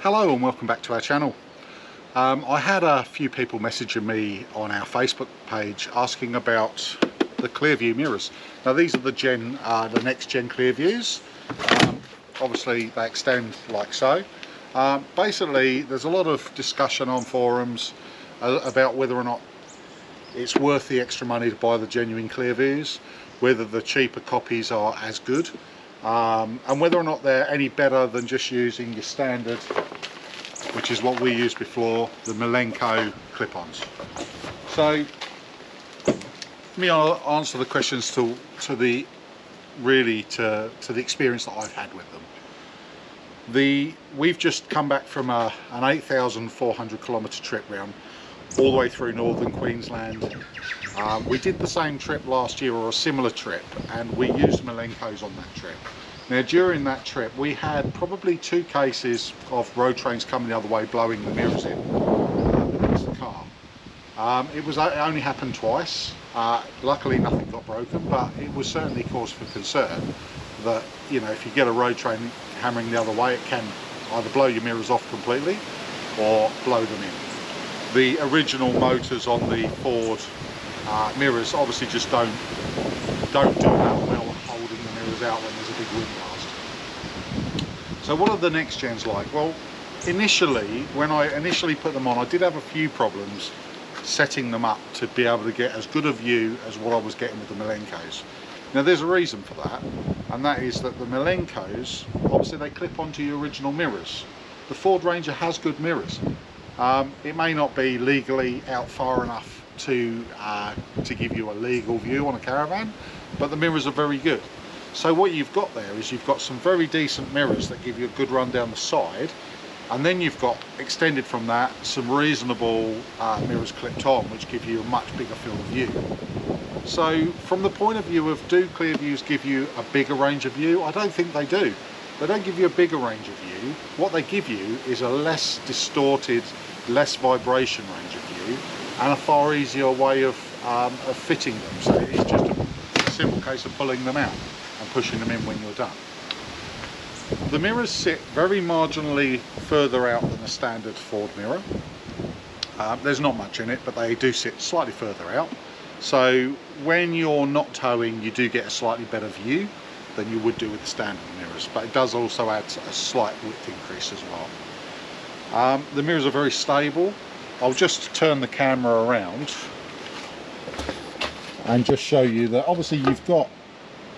Hello and welcome back to our channel. I had a few people messaging me on our Facebook page asking about the Clearview mirrors. Now these are the next gen Clearviews. Obviously they extend like so. Basically there's a lot of discussion on forums about whether or not it's worth the extra money to buy the genuine Clearviews, whether the cheaper copies are as good, and whether or not they're any better than just using your standard, which is what we used before, the Milenko clip-ons. So let me answer the questions to the experience that I've had with them. We've just come back from an 8,400 kilometre trip round all the way through northern Queensland. We did the same trip last year, or a similar trip, and we used Milenkos on that trip. Now during that trip we had probably 2 cases of road trains coming the other way blowing the mirrors in against the car. It only happened twice. Luckily nothing got broken, but it was certainly cause for concern that, you know, if you get a road train hammering the other way, it can either blow your mirrors off completely or blow them in. The original motors on the Ford mirrors obviously just don't do that well holding the mirrors out when there's a big wind blast. So what are the next gens like? Well, initially, when I initially put them on, I did have a few problems setting them up to be able to get as good a view as what I was getting with the Milenkos. Now there's a reason for that, and that is that the Milenkos, obviously they clip onto your original mirrors. The Ford Ranger has good mirrors. It may not be legally out far enough to give you a legal view on a caravan, but the mirrors are very good. So what you've got there is you've got some very decent mirrors that give you a good run down the side, and then you've got, extended from that, some reasonable mirrors clipped on, which give you a much bigger field of view. So from the point of view of, do Clearviews give you a bigger range of view? I don't think they do. They don't give you a bigger range of view. What they give you is a less distorted, less vibration range of view, and a far easier way of fitting them. So it's just a simple case of pulling them out and pushing them in when you're done. The mirrors sit very marginally further out than a standard Ford mirror. There's not much in it, but they do sit slightly further out. So when you're not towing, you do get a slightly better view than you would do with the standard mirrors, but it does also add a slight width increase as well. The mirrors are very stable. I'll just turn the camera around and just show you that obviously you've got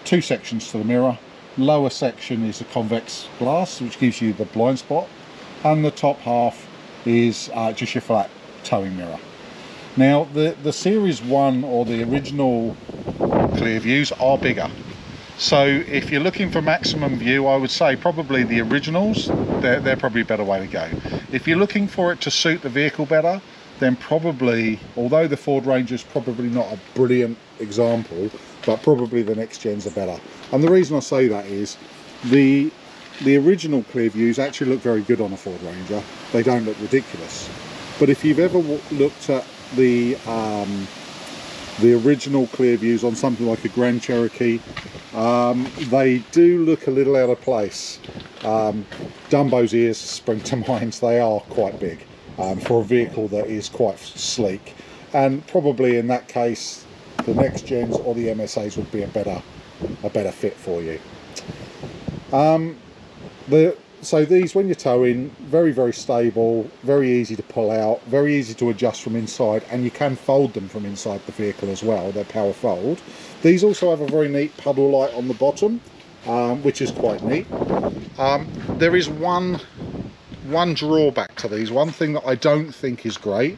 2 sections to the mirror. Lower section is a convex glass, which gives you the blind spot, and the top half is just your flat towing mirror. Now the Series 1 or the original Clearviews are bigger. So if you're looking for maximum view, I would say probably the originals, they're probably a better way to go. If you're looking for it to suit the vehicle better, then probably, although the Ford Ranger is probably not a brilliant example, but probably the next gens are better. And the reason I say that is the original Clearviews actually look very good on a Ford Ranger. They don't look ridiculous. But if you've ever looked at the original Clearviews on something like a Grand Cherokee, they do look a little out of place. Dumbo's ears spring to mind. They are quite big for a vehicle that is quite sleek, and probably in that case the next gens or the MSAs would be a better fit for you. So these, when you're towing, very, very stable, very easy to pull out, very easy to adjust from inside, and you can fold them from inside the vehicle as well. They're power fold. These also have a very neat puddle light on the bottom, which is quite neat. There is one drawback to these, one thing that I don't think is great.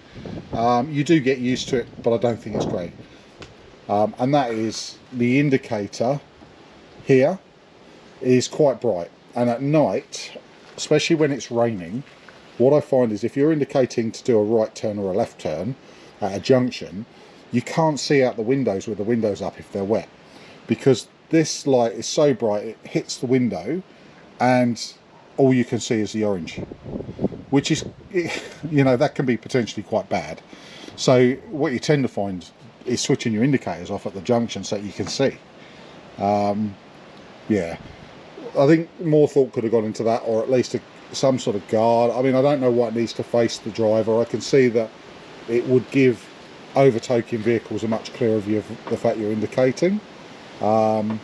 You do get used to it, but I don't think it's great. And that is the indicator here is quite bright. And at night, especially when it's raining, what I find is if you're indicating to do a right turn or a left turn at a junction, you can't see out the windows with the windows up if they're wet, because this light is so bright it hits the window and all you can see is the orange, which is, you know, that can be potentially quite bad. So what you tend to find is switching your indicators off at the junction so you can see. Yeah, I think more thought could have gone into that, or at least some sort of guard. I mean, I don't know what needs to face the driver. I can see that it would give overtaking vehicles a much clearer view of the fact you're indicating. But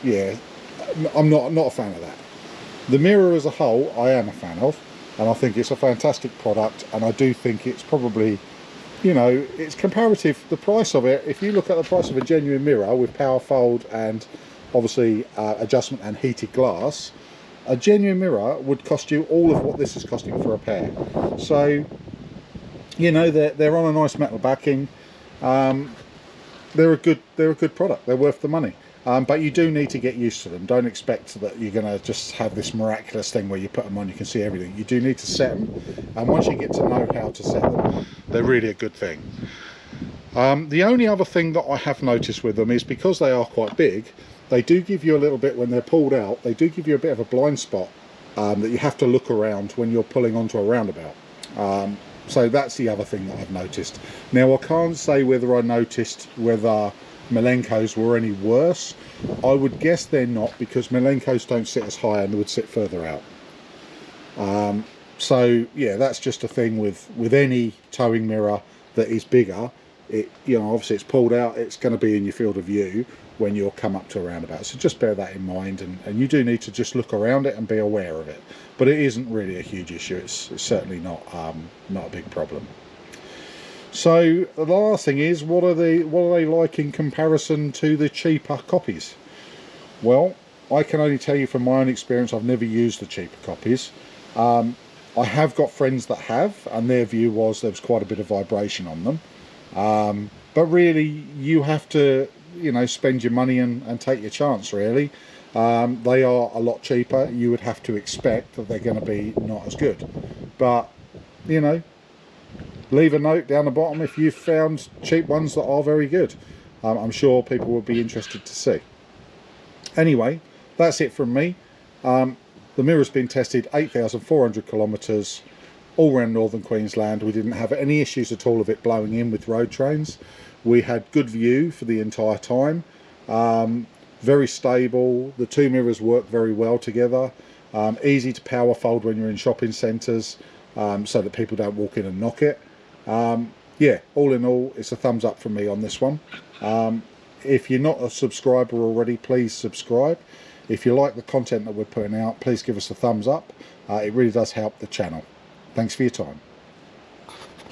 yeah, I'm not a fan of that. The mirror as a whole, I am a fan of, and I think it's a fantastic product, and I do think it's probably, you know, it's comparative, the price of it. If you look at the price of a genuine mirror with power fold and obviously adjustment and heated glass, a genuine mirror would cost you all of what this is costing for a pair. So, you know, they're on a nice metal backing. They're a good product. They're worth the money. But you do need to get used to them. Don't expect that you're going to just have this miraculous thing where you put them on, you can see everything. You do need to set them, and once you get to know how to set them, they're really a good thing. The only other thing that I have noticed with them is because they are quite big, they do give you a little bit, when they're pulled out, they do give you a bit of a blind spot that you have to look around when you're pulling onto a roundabout. So that's the other thing that I've noticed. Now, I can't say whether I noticed whether Milenko's were any worse. I would guess they're not, because Milenko's don't sit as high and they would sit further out. So yeah, that's just a thing with any towing mirror that is bigger. It, you know, obviously it's pulled out, it's going to be in your field of view when you'll come up to a roundabout. So just bear that in mind, and you do need to just look around it and be aware of it. But it isn't really a huge issue. It's certainly not a big problem. So the last thing is, what are they like in comparison to the cheaper copies? Well, I can only tell you from my own experience, I've never used the cheaper copies. I have got friends that have, and their view was there was quite a bit of vibration on them. But really, you have to, you know, spend your money and take your chance, really. They are a lot cheaper. You would have to expect that they're going to be not as good. But, you know, leave a note down the bottom if you've found cheap ones that are very good. I'm sure people will be interested to see. Anyway, that's it from me. The mirror's been tested 8,400 kilometres all around northern Queensland. We didn't have any issues at all of it blowing in with road trains. We had good view for the entire time. Very stable. The two mirrors work very well together. Easy to power fold when you're in shopping centres, so that people don't walk in and knock it. Yeah, all in all, it's a thumbs up from me on this one. If you're not a subscriber already, please subscribe. If you like the content that we're putting out, please give us a thumbs up. It really does help the channel. Thanks for your time.